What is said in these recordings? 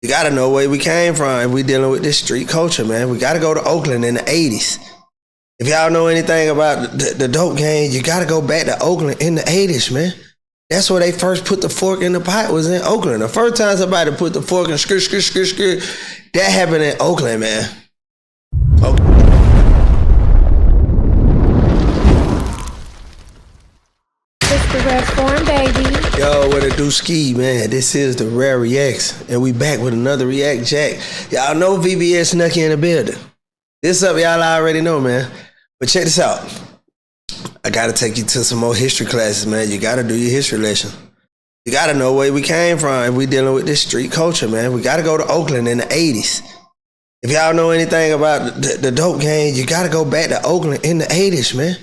You gotta know where we came from if we dealing with this street culture, man. We gotta go to Oakland in the 80s. If y'all know anything about the dope game, you gotta go back to Oakland in the 80s, man. That's where they first put the fork in the pot, was in Oakland. The first time somebody put the fork in skirt, that happened in Oakland, man. Okay. It's the Rare Form, baby. Yo, what it do, Ski, man? This is the Rare Reacts, and we back with another React Jack. Y'all know VBS Knucky in the building. This up, y'all already know, man. But check this out. I gotta take you to some more history classes, man. You gotta do your history lesson. You gotta know where we came from if we dealing with this street culture, man. We gotta go to Oakland in the 80s. If y'all know anything about the dope game, you gotta go back to Oakland in the 80s, man.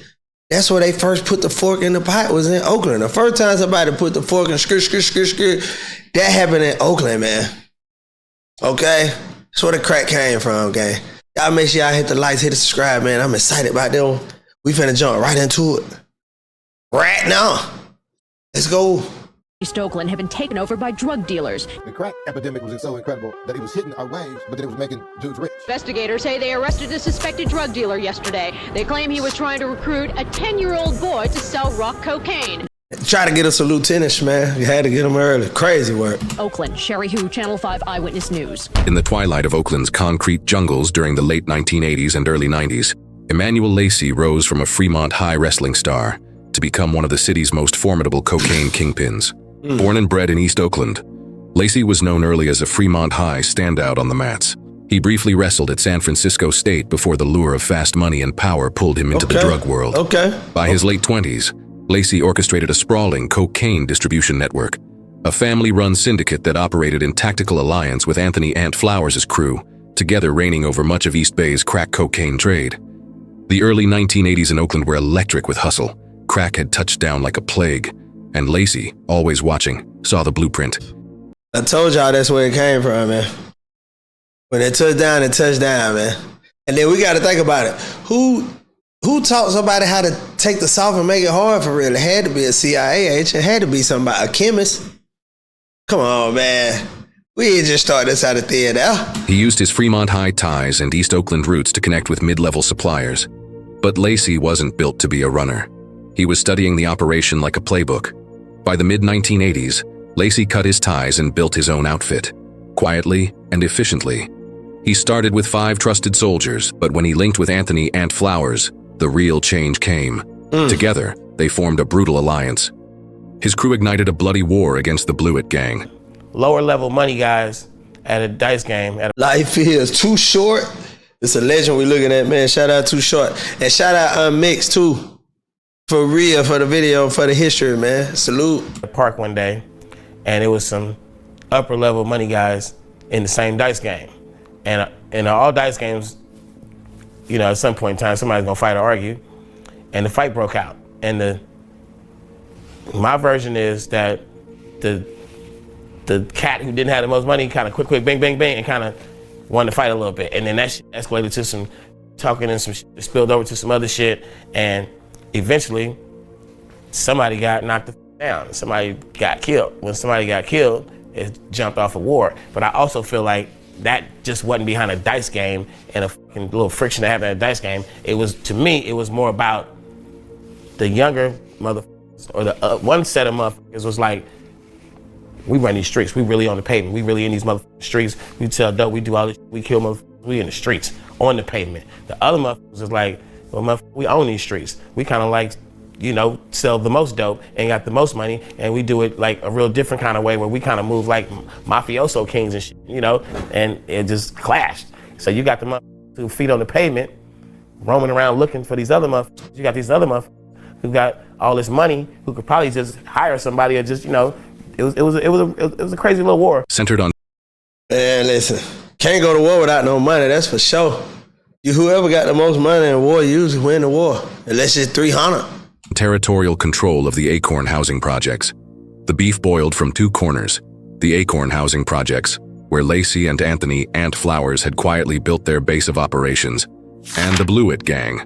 That's where they first put the fork in the pot, was in Oakland. The first time somebody put the fork in skirt, that happened in Oakland, man. Okay? That's where the crack came from, gang. Y'all make sure y'all hit the likes, hit the subscribe, man. I'm excited about them. We finna jump right into it. Right now. Let's go. East Oakland have been taken over by drug dealers. The crack epidemic was so incredible that it was hitting our waves, but then it was making dudes rich. Investigators say they arrested a suspected drug dealer yesterday. They claim he was trying to recruit a 10-year-old boy to sell rock cocaine. Try to get us a lieutenant, man. You had to get him early. Crazy work. Oakland, Sherry Hu, Channel 5 Eyewitness News. In the twilight of Oakland's concrete jungles during the late 1980s and early 90s, Emmanuel Lacey rose from a Fremont High wrestling star to become one of the city's most formidable cocaine kingpins. Born and bred in East Oakland, Lacey was known early as a Fremont High standout on the mats. He briefly wrestled at San Francisco State before the lure of fast money and power pulled him into the drug world. By his late 20s, Lacey orchestrated a sprawling cocaine distribution network, a family-run syndicate that operated in tactical alliance with Anthony "Ant" Flowers' crew, together reigning over much of East Bay's crack cocaine trade. The early 1980s in Oakland were electric with hustle. Crack had touched down like a plague, and Lacey, always watching, saw the blueprint. I told y'all that's where it came from, man. When it touched down, man. And then we got to think about it. Who taught somebody how to take the soft and make it hard for real? It had to be a CIA agent. It had to be somebody, a chemist. Come on, man. We didn't just start this out of theater. He used his Fremont High ties and East Oakland roots to connect with mid-level suppliers. But Lacey wasn't built to be a runner. He was studying the operation like a playbook. By the mid-1980s, Lacey cut his ties and built his own outfit, quietly and efficiently. He started with 5 trusted soldiers, but when he linked with Anthony "Ant" Flowers, the real change came. Together, they formed a brutal alliance. His crew ignited a bloody war against the Blewett gang. Lower level money guys at a dice game. Life is Too Short. It's a legend we looking at, man. Shout out Too Short. And shout out Unmixed, too. For real, for the video, for the history, man. Salute. The park one day, and it was some upper level money guys in the same dice game. And in all dice games, you know, at some point in time, somebody's gonna fight or argue, and the fight broke out. And my version is that the cat who didn't have the most money kind of quick, bang, bang, bang, and kind of wanted to fight a little bit. And then that shit escalated to some talking and some shit spilled over to some other shit. And eventually, somebody got knocked down. Somebody got killed. When somebody got killed, it jumped off a war. But I also feel like that just wasn't behind a dice game and a fucking little friction that happened at a dice game. It was, to me, it was more about the younger motherfuckers, or the one set of motherfuckers was like, we run these streets. We really on the pavement. We really in these motherfucking streets. We sell dope. We do all this. We kill motherfuckers. We in the streets on the pavement. The other motherfuckers is like, well, we own these streets. We kind of like, you know, sell the most dope and got the most money, and we do it like a real different kind of way where we kind of move like mafioso kings and shit, you know, and it just clashed. So you got the motherfuckers who feet on the pavement, roaming around looking for these other motherfuckers. You got these other motherfuckers who got all this money, who could probably just hire somebody or just, you know, it was a crazy little war. Centered on. Man, listen, can't go to war without no money. That's for sure. Whoever got the most money in war usually win the war, unless it's 300. Territorial control of the Acorn housing projects. The beef boiled from 2 corners. The Acorn housing projects, where Lacey and Anthony "Ant" Flowers had quietly built their base of operations, and the Blewett gang,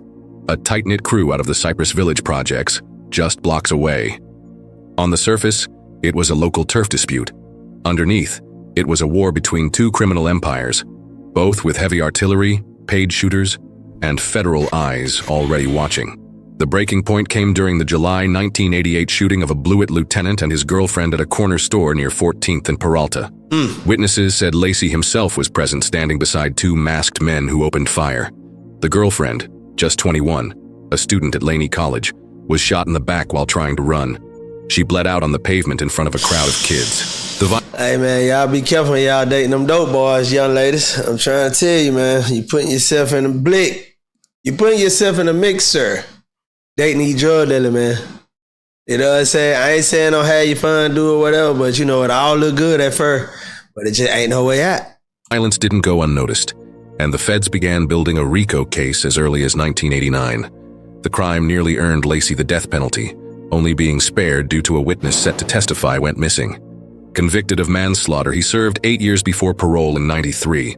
a tight-knit crew out of the Cypress Village projects, just blocks away. On the surface, it was a local turf dispute. Underneath, It was a war between two criminal empires, both with heavy artillery, paid shooters, and federal eyes already watching. The breaking point came during the July 1988 shooting of a Blewett lieutenant and his girlfriend at a corner store near 14th and Peralta. Witnesses said Lacey himself was present, standing beside two masked men who opened fire. The girlfriend, just 21, a student at Laney College, was shot in the back while trying to run. She bled out on the pavement in front of a crowd of kids. Hey man, y'all be careful when y'all dating them dope boys, young ladies. I'm trying to tell you, man, you putting yourself in a blick. You putting yourself in a mixer. Dating these drug dealer, man. You know what I'm saying? I ain't saying don't have your fun, do it, whatever, but you know, it all look good at first, but it just ain't no way out. Violence didn't go unnoticed, and the feds began building a RICO case as early as 1989. The crime nearly earned Lacey the death penalty, only being spared due to a witness set to testify went missing. Convicted of manslaughter, he served 8 years before parole in 93,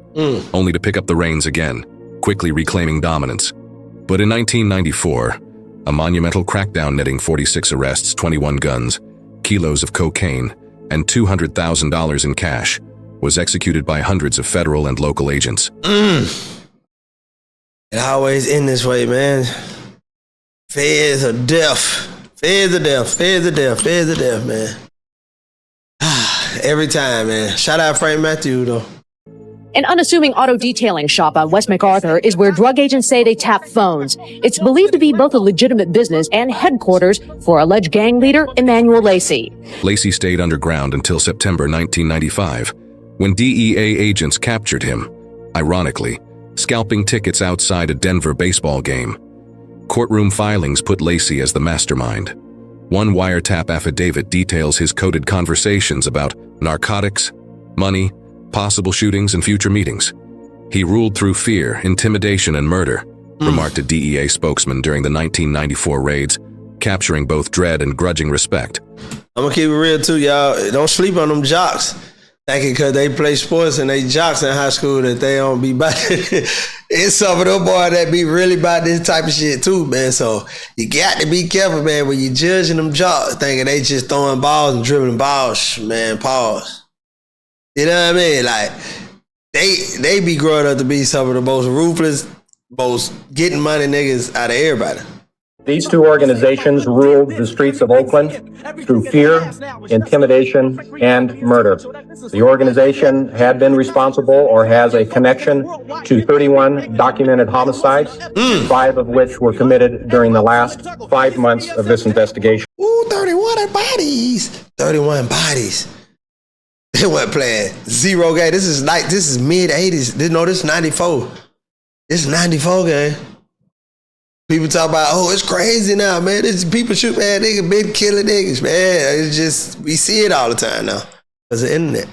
only to pick up the reins again, quickly reclaiming dominance. But in 1994, a monumental crackdown netting 46 arrests, 21 guns, kilos of cocaine, and $200,000 in cash was executed by hundreds of federal and local agents. It always end this way, man. Feds are deaf. Feds are deaf. Feds are deaf. Feds are deaf, man. Every time, man. Shout out Frank Matthew, though. An unassuming auto detailing shop on West MacArthur is where drug agents say they tap phones. It's believed to be both a legitimate business and headquarters for alleged gang leader Emmanuel Lacey. Lacey stayed underground until September 1995, when DEA agents captured him, ironically, scalping tickets outside a Denver baseball game. Courtroom filings put Lacey as the mastermind. One wiretap affidavit details his coded conversations about narcotics, money, possible shootings, and future meetings. He ruled through fear, intimidation, and murder, remarked a DEA spokesman during the 1994 raids, capturing both dread and grudging respect. I'm gonna keep it real too, y'all. Don't sleep on them jocks. Thinking because they play sports and they jocks in high school that they don't be about it. It's some of them boys that be really about this type of shit too, man. So you got to be careful, man, when you judging them jocks, thinking they just throwing balls and dribbling balls, man. Pause. You know what I mean? Like, they be growing up to be some of the most ruthless, most getting money niggas out of everybody. These two organizations ruled the streets of Oakland through fear, intimidation, and murder. The organization had been responsible or has a connection to 31 documented homicides, 5 of which were committed during the last 5 months of this investigation. Ooh, 31 bodies. 31 bodies. They weren't playing zero game. This is mid 80s. This is 94. This is 94 game. People talk about, oh, it's crazy now, man. This people shoot, man. Niggas been killing niggas, man. It's just, we see it all the time now because of the internet.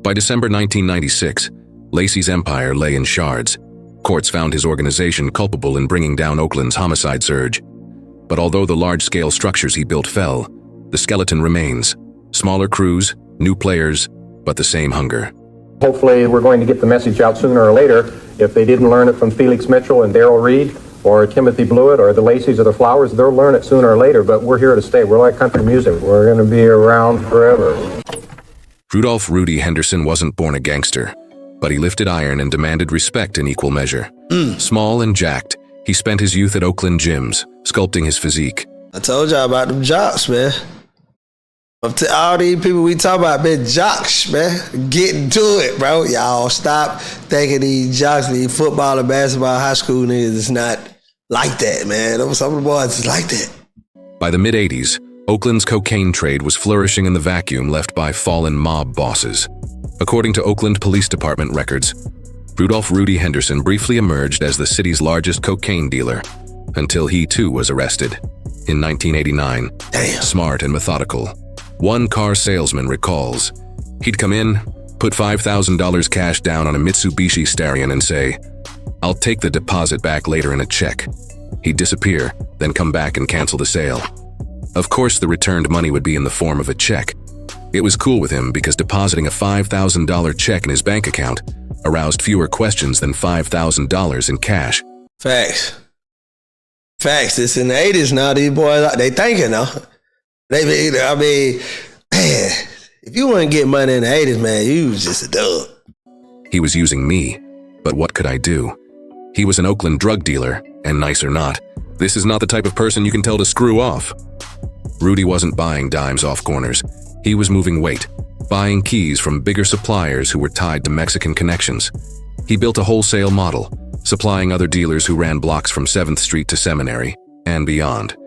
By December 1996, Lacey's empire lay in shards. Courts found his organization culpable in bringing down Oakland's homicide surge. But although the large-scale structures he built fell, the skeleton remains. Smaller crews, new players, but the same hunger. Hopefully, we're going to get the message out sooner or later. If they didn't learn it from Felix Mitchell and Darrell Reed, or Timothy Blewett, or the Laceys or the Flowers, they'll learn it sooner or later, but we're here to stay. We're like country music. We're going to be around forever. Rudolph Rudy Henderson wasn't born a gangster, but he lifted iron and demanded respect in equal measure. Small and jacked, he spent his youth at Oakland gyms, sculpting his physique. I told y'all about them jocks, man. Up to all these people we talk about, been jocks, man. Getting to it, bro. Y'all stop thinking these jocks, these football and basketball high school niggas is not like that, man. Some of the boys is like that. By the mid-'80s, Oakland's cocaine trade was flourishing in the vacuum left by fallen mob bosses. According to Oakland Police Department records, Rudolph Rudy Henderson briefly emerged as the city's largest cocaine dealer, until he too was arrested. In 1989, Damn. Smart and methodical, one car salesman recalls, he'd come in, put $5,000 cash down on a Mitsubishi Starion and say, "I'll take the deposit back later in a check." He'd disappear, then come back and cancel the sale. Of course, the returned money would be in the form of a check. It was cool with him because depositing a $5,000 check in his bank account aroused fewer questions than $5,000 in cash. Facts. It's in the 80s now. These boys, they thinking, though. I mean, man, If you want to get money in the 80s, man, you was just a dub. He was using me, but what could I do? He was an Oakland drug dealer, and nice or not, this is not the type of person you can tell to screw off. Rudy wasn't buying dimes off corners. He was moving weight, buying keys from bigger suppliers who were tied to Mexican connections. He built a wholesale model, supplying other dealers who ran blocks from 7th Street to Seminary and beyond.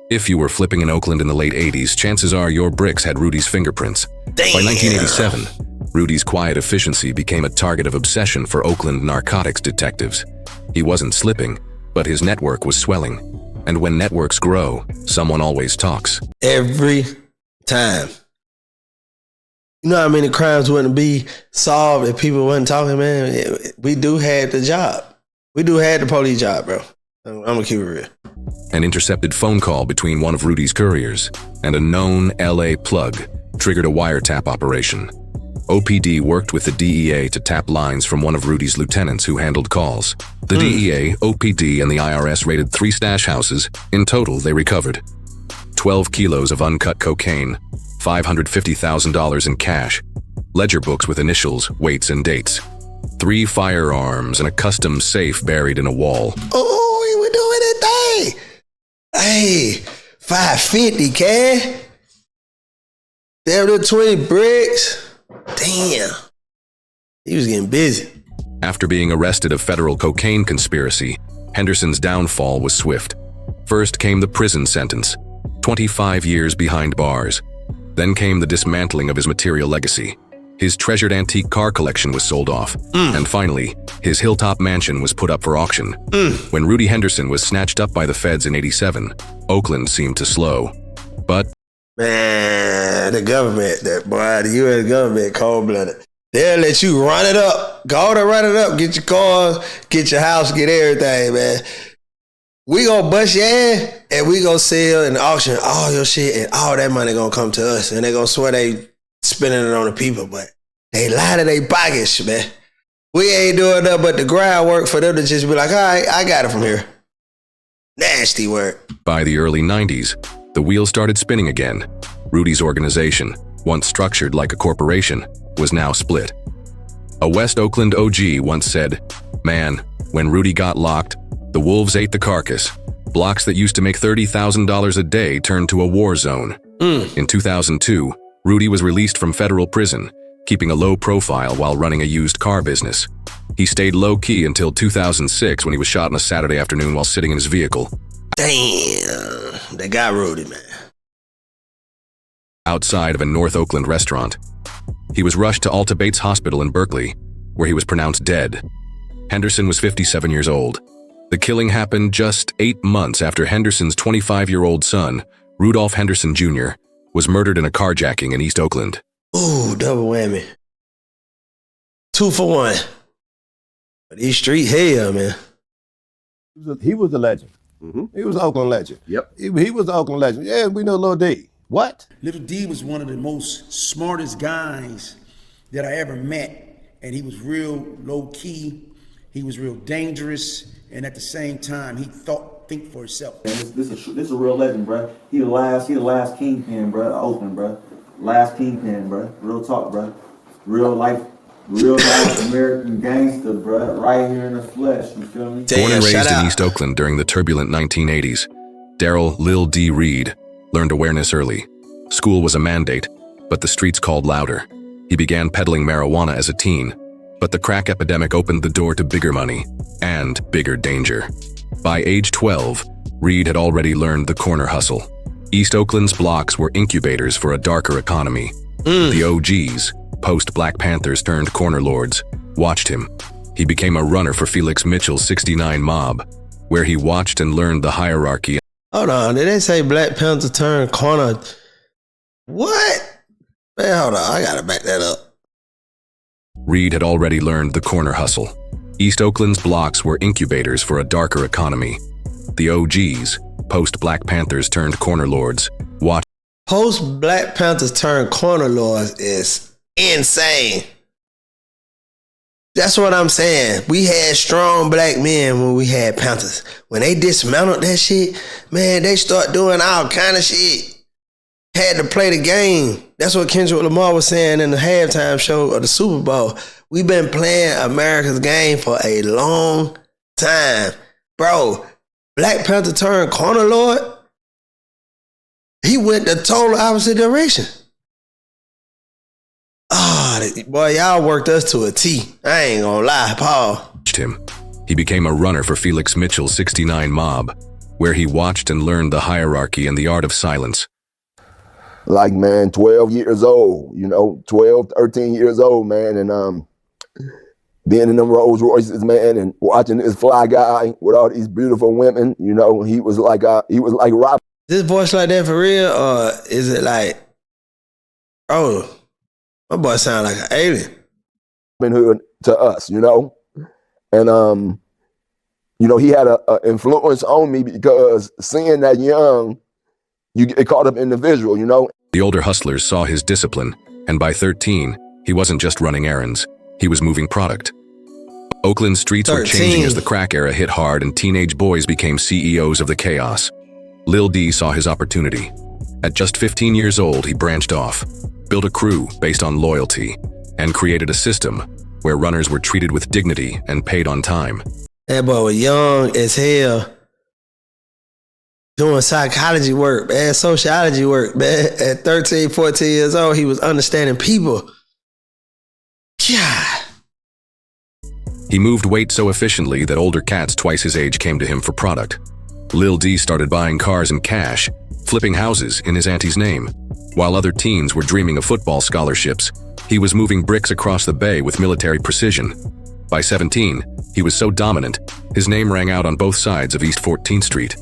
If you were flipping in Oakland in the late 80s, chances are your bricks had Rudy's fingerprints. Damn. By 1987, Rudy's quiet efficiency became a target of obsession for Oakland narcotics detectives. He wasn't slipping, but his network was swelling. And when networks grow, someone always talks. Every time. You know how many crimes wouldn't be solved if people wasn't talking, man? We do have the job. We do have the police job, bro. I'm gonna keep it real. An intercepted phone call between one of Rudy's couriers and a known LA plug triggered a wiretap operation. OPD worked with the DEA to tap lines from one of Rudy's lieutenants who handled calls. The DEA, OPD, and the IRS raided 3 stash houses. In total, they recovered 12 kilos of uncut cocaine, $550,000 in cash, ledger books with initials, weights, and dates, 3 firearms, and a custom safe buried in a wall. Oh, we were doing that thing. Hey, 550, cash. There were 20 bricks. Damn. He was getting busy. After being arrested of federal cocaine conspiracy, Henderson's downfall was swift. First came the prison sentence, 25 years behind bars. Then came the dismantling of his material legacy. His treasured antique car collection was sold off. And finally, his hilltop mansion was put up for auction. When Rudy Henderson was snatched up by the feds in '87, Oakland seemed to slow. But Man, the government, the U.S. government, cold-blooded. They'll let you run it up. Go to run it up. Get your cars, get your house, get everything, man. We gonna bust your ass and we gonna sell and auction all your shit and all that money gonna come to us and they gonna swear they spending it on the people, but they lie to their pockets, man. We ain't doing nothing but the groundwork for them to just be like, all right, I got it from here. Nasty work. by the early 90s, the wheel started spinning again. Rudy's organization, once structured like a corporation, was now split. A West Oakland OG once said, "Man, when Rudy got locked, the wolves ate the carcass. Blocks that used to make $30,000 a day turned to a war zone." In 2002, Rudy was released from federal prison, keeping a low profile while running a used car business. He stayed low-key until 2006 when he was shot on a Saturday afternoon while sitting in his vehicle. Damn, they got Rudy, man. Outside of a North Oakland restaurant. He was rushed to Alta Bates Hospital in Berkeley, where he was pronounced dead. Henderson was 57 years old. The killing happened just 8 months after Henderson's 25-year-old son, Rudolph Henderson Jr., was murdered in a carjacking in East Oakland. Ooh, double whammy. 2 for 1. But these street hell, man. He was a legend. He was an Oakland legend. Yep. He was an Oakland legend. Yeah, we know Lil D. What? Little D was one of the most smartest guys that I ever met, and he was real low key. He was real dangerous, and at the same time, he think for himself. Man, this is a real legend, bro. He the last Kingpin, bro. Oakland, bro. Last Kingpin, bro. Real talk, bro. Real life American gangster, bro. Right here in the flesh. You feel me? Born and raised in East Oakland during the turbulent 1980s, Daryl Lil D. Reed learned awareness early. School was a mandate, but the streets called louder. He began peddling marijuana as a teen, but the crack epidemic opened the door to bigger money and bigger danger. By age 12, Reed had already learned the corner hustle. East Oakland's blocks were incubators for a darker economy. The OGs, post-Black Panthers turned corner lords, watched him. He became a runner for Felix Mitchell's 69 mob, where he watched and learned the hierarchy. Hold on, did they say Black Panther turned corner? What? Man, hold on, I gotta back that up. Reed had already learned the corner hustle. East Oakland's blocks were incubators for a darker economy. The OGs, post-Black Panthers turned corner lords, watched. Post-Black Panthers turned corner lords is insane. That's what I'm saying. We had strong black men when we had Panthers. When they dismantled that shit, man, they start doing all kind of shit. had to play the game. That's what Kendrick Lamar was saying in the halftime show of the Super Bowl. We've been playing America's game for a long time. Bro, Black Panther turned corner lord. He went the total opposite direction. Boy, y'all worked us to a T. I ain't gonna lie, Paul. He became a runner for Felix Mitchell's 69 mob, where he watched and learned the hierarchy and the art of silence. Like, man, 12 years old, 12, 13 years old, man, and being in them Rolls Royces, man, and watching this fly guy with all these beautiful women, he was like Rob. This voice like that for real, or is it like, oh, my boy sound like an alien? Hood to us, and he had a influence on me because seeing that young, you get caught up in the visual, The older hustlers saw his discipline, and by 13, he wasn't just running errands, he was moving product. Oakland streets were changing as the crack era hit hard and teenage boys became CEOs of the chaos. Lil D saw his opportunity. At just 15 years old, he branched off, built a crew based on loyalty, and created a system where runners were treated with dignity and paid on time. That boy was young as hell, doing psychology work, man, sociology work, man. At 13, 14 years old, he was understanding people. God. He moved weight so efficiently that older cats twice his age came to him for product. Lil D started buying cars in cash, flipping houses in his auntie's name. While other teens were dreaming of football scholarships, he was moving bricks across the bay with military precision. By 17, he was so dominant, his name rang out on both sides of East 14th Street.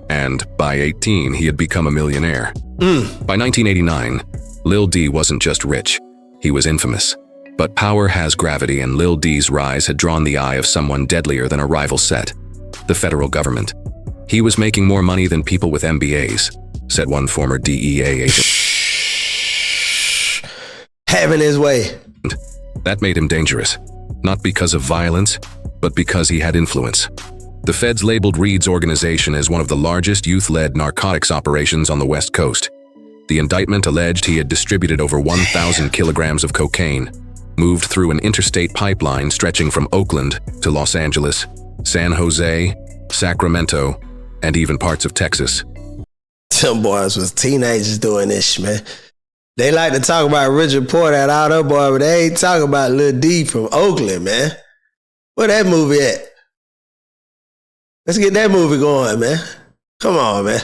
And by 18, he had become a millionaire. By 1989, Lil D wasn't just rich, he was infamous. But power has gravity, and Lil D's rise had drawn the eye of someone deadlier than a rival set: the federal government. He was making more money than people with MBAs, said one former DEA agent. Having his way. That made him dangerous, not because of violence, but because he had influence. The feds labeled Reed's organization as one of the largest youth-led narcotics operations on the West Coast. The indictment alleged he had distributed over 1,000 kilograms of cocaine, moved through an interstate pipeline stretching from Oakland to Los Angeles, San Jose, Sacramento, and even parts of Texas. Some boys was teenagers doing this, man. They like to talk about Richard Porter and all that boy, but they ain't talking about Lil D from Oakland, man. Where that movie at? Let's get that movie going, man. Come on, man.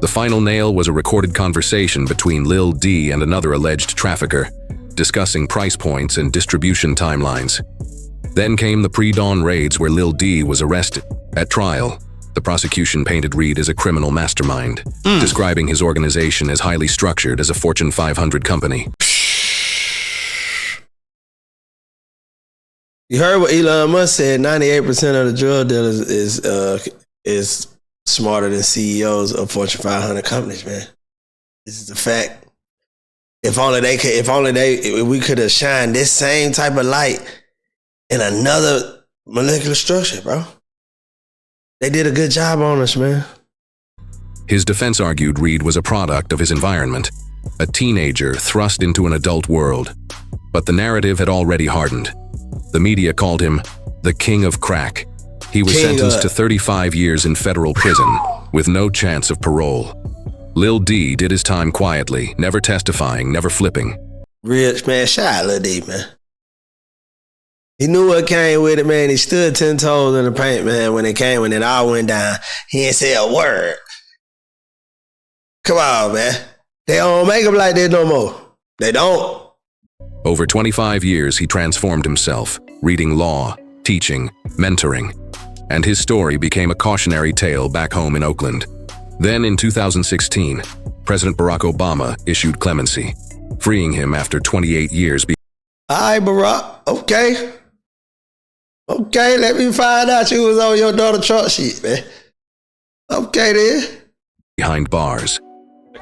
The final nail was a recorded conversation between Lil D and another alleged trafficker, discussing price points and distribution timelines. Then came the pre-dawn raids where Lil D was arrested. At trial, the prosecution painted Reed as a criminal mastermind, describing his organization as highly structured as a Fortune 500 company. You heard what Elon Musk said, 98% of the drug dealers is smarter than CEOs of Fortune 500 companies, man. This is a fact. If we could have shined this same type of light in another molecular structure, bro. They did a good job on us, man. His defense argued Reed was a product of his environment, a teenager thrust into an adult world. But the narrative had already hardened. The media called him the King of Crack. He was sentenced to 35 years in federal prison with no chance of parole. Lil D did his time quietly, never testifying, never flipping. Rich, man, shout out Lil D, man. He knew what came with it, man. He stood 10 toes in the paint, man, when it all went down. He ain't say a word. Come on, man. They don't make him like that no more. They don't. Over 25 years, he transformed himself, reading law, teaching, mentoring. And his story became a cautionary tale back home in Oakland. Then in 2016, President Barack Obama issued clemency, freeing him after 28 years. All right, Barack. Okay. Okay, let me find out you was on your daughter Trump sheet, man. Okay, then. Behind bars.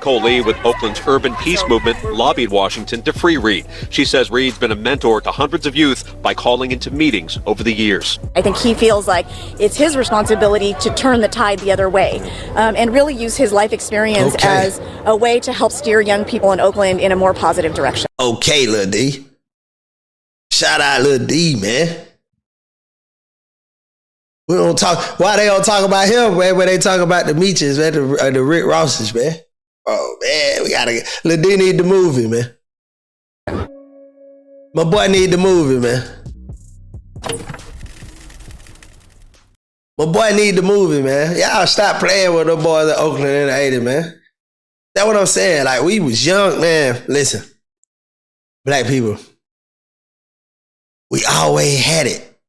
Nicole Lee with Oakland's Urban Peace Movement lobbied Washington to free Reed. She says Reed's been a mentor to hundreds of youth by calling into meetings over the years. I think he feels like it's his responsibility to turn the tide the other way and really use his life experience as a way to help steer young people in Oakland in a more positive direction. Okay, Lil D. Shout out Lil D, man. We don't talk. Why they don't talk about him, man? When they talk about the Meaches, man, the Rick Rosses, man. Oh man, we gotta get. Lil D need the movie, man. My boy need the movie, man. My boy need the movie, man. Y'all stop playing with the boys in Oakland in the 80s, man. That's what I'm saying. Like, we was young, man. Listen, black people, we always had it.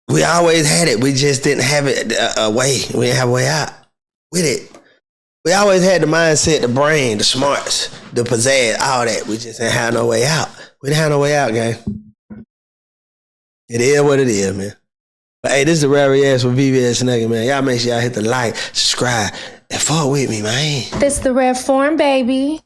We always had it. We just didn't have it a way. We didn't have a way out with it. We always had the mindset, the brain, the smarts, the pizzazz, all that. We just didn't have no way out. We didn't have no way out, gang. It is what it is, man. But hey, this is the Rare Reacts with VVS Nugget, man. Y'all make sure y'all hit the like, subscribe, and fuck with me, man. This the Rare Form, baby.